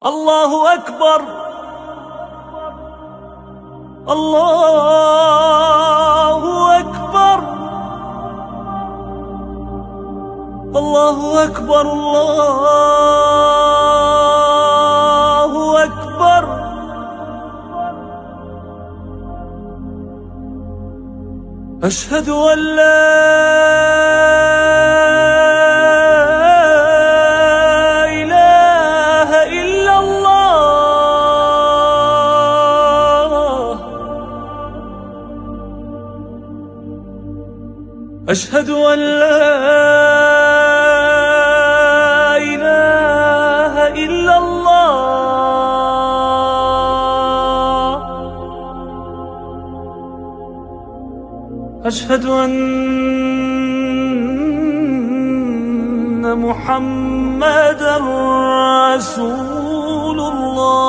الله أكبر. الله أكبر. الله أكبر. الله أكبر. أشهد أن لا أشهد أن لا إله إلا الله. أشهد أن محمدًا رسول الله.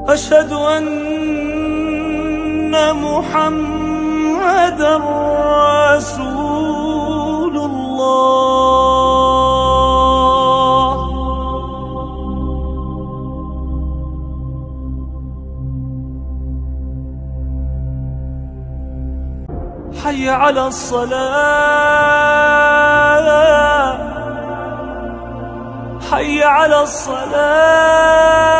أشهد أن محمدًا رسول الله. حي على الصلاة. حي على الصلاة.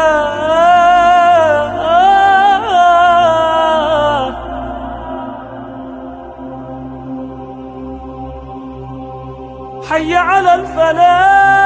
حي على الفلاح.